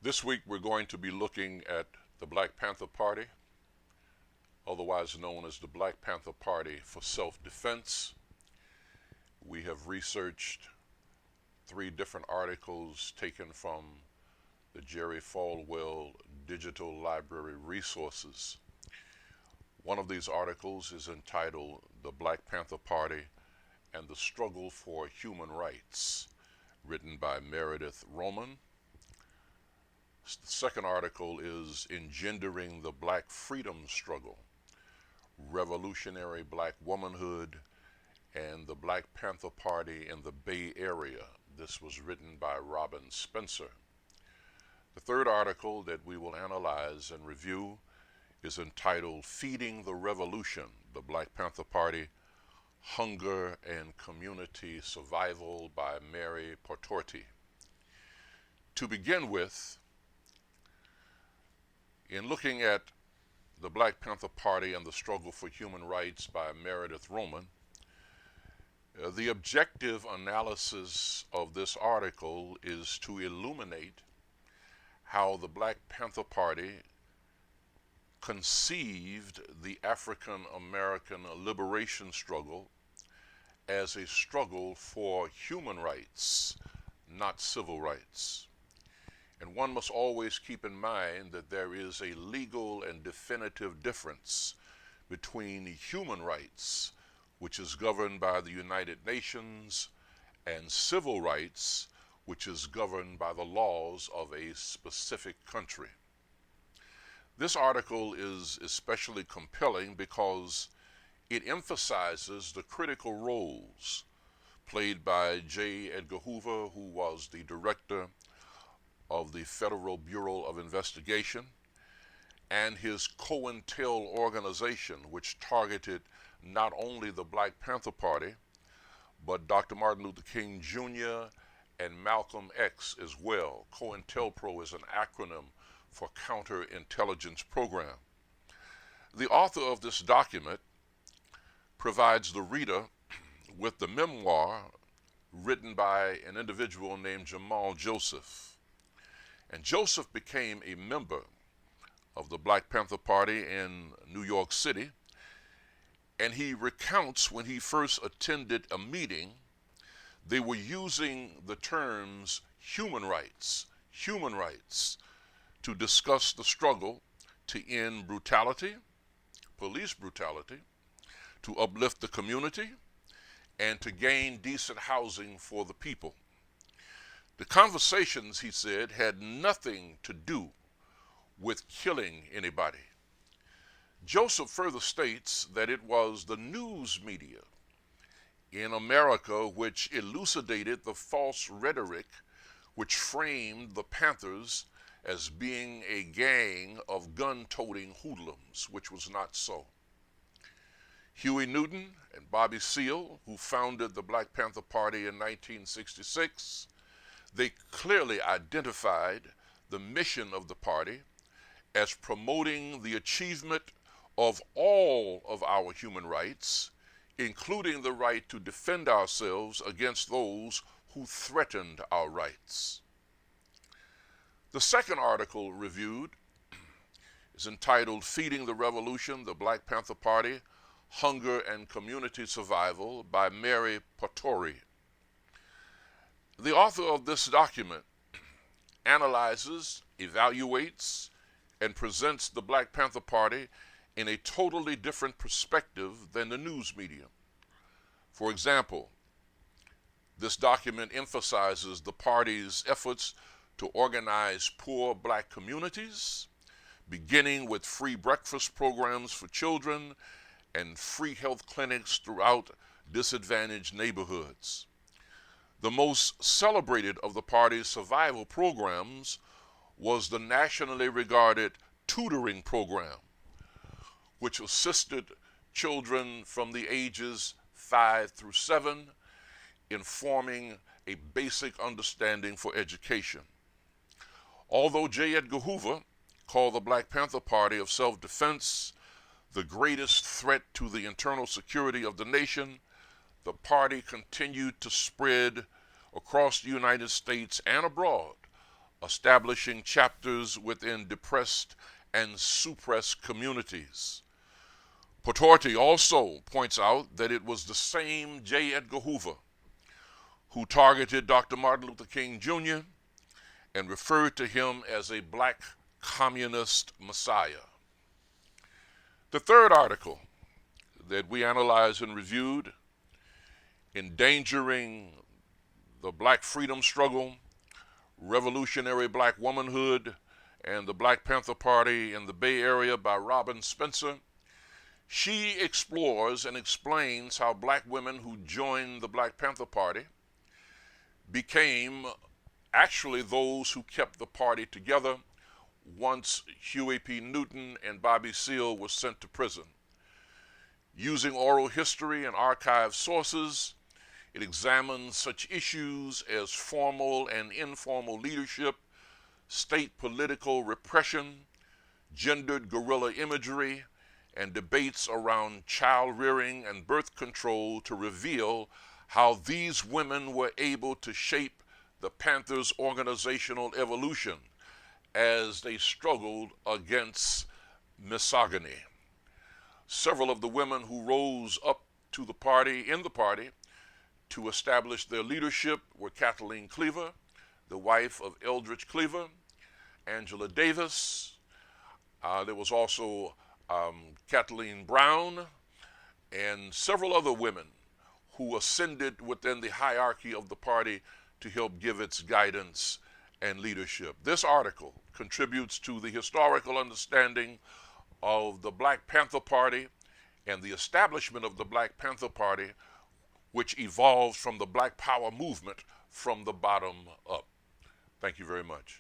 This week we're going to be looking at the Black Panther Party, otherwise known as the Black Panther Party for Self-Defense. We have researched 3 different articles taken from the Jerry Falwell Digital Library Resources. One of these articles is entitled The Black Panther Party and the Struggle for Human Rights, written by Meredith Roman. The second article is Engendering the Black Freedom Struggle, Revolutionary Black Womanhood and the Black Panther Party in the Bay Area. This was written by Robin Spencer. The third article that we will analyze and review is entitled Feeding the Revolution, the Black Panther Party, Hunger and Community Survival by Mary Portorti. To begin with, in looking at the Black Panther Party and the Struggle for Human Rights by Meredith Roman, the objective analysis of this article is to illuminate how the Black Panther Party conceived the African American liberation struggle as a struggle for human rights, not civil rights. And one must always keep in mind that there is a legal and definitive difference between human rights, which is governed by the United Nations, and civil rights, which is governed by the laws of a specific country. This article is especially compelling because it emphasizes the critical roles played by J. Edgar Hoover, who was the director of the Federal Bureau of Investigation, and his COINTEL organization, which targeted not only the Black Panther Party, but Dr. Martin Luther King Jr. and Malcolm X as well. COINTELPRO is an acronym for Counterintelligence Program. The author of this document provides the reader with the memoir written by an individual named Jamal Joseph. And Joseph became a member of the Black Panther Party in New York City, and he recounts when he first attended a meeting, they were using the terms human rights, to discuss the struggle to end brutality, police brutality, to uplift the community, and to gain decent housing for the people. The conversations, he said, had nothing to do with killing anybody. Joseph further states that it was the news media in America which elucidated the false rhetoric which framed the Panthers as being a gang of gun-toting hoodlums, which was not so. Huey Newton and Bobby Seale, who founded the Black Panther Party in 1966, they clearly identified the mission of the party as promoting the achievement of all of our human rights, including the right to defend ourselves against those who threatened our rights. The second article reviewed is entitled Feeding the Revolution, the Black Panther Party, Hunger and Community Survival by Mary Portorti. The author of this document analyzes, evaluates, and presents the Black Panther Party in a totally different perspective than the news media. For example, this document emphasizes the party's efforts to organize poor black communities, beginning with free breakfast programs for children and free health clinics throughout disadvantaged neighborhoods. The most celebrated of the party's survival programs was the nationally regarded tutoring program, which assisted children from the ages 5 through 7 in forming a basic understanding for education. Although J. Edgar Hoover called the Black Panther Party of self-defense the greatest threat to the internal security of the nation, the party continued to spread across the United States and abroad establishing chapters within depressed and suppressed communities. Potorti also points out that it was the same J. Edgar Hoover who targeted Dr. Martin Luther King Jr. and referred to him as a black communist messiah. The third article that we analyzed and reviewed, Endangering the Black Freedom Struggle, Revolutionary Black Womanhood, and the Black Panther Party in the Bay Area by Robin Spencer. She explores and explains how black women who joined the Black Panther Party became actually those who kept the party together once Huey P. Newton and Bobby Seale were sent to prison. Using oral history and archive sources, it examines such issues as formal and informal leadership, state political repression, gendered guerrilla imagery, and debates around child rearing and birth control to reveal how these women were able to shape the Panthers' organizational evolution as they struggled against misogyny. Several of the women who rose up to the party, to establish their leadership were Kathleen Cleaver, the wife of Eldridge Cleaver, Angela Davis. There was also Kathleen Brown, and several other women who ascended within the hierarchy of the party to help give its guidance and leadership. This article contributes to the historical understanding of the Black Panther Party and the establishment of the Black Panther Party, which evolved from the Black Power movement from the bottom up. Thank you very much.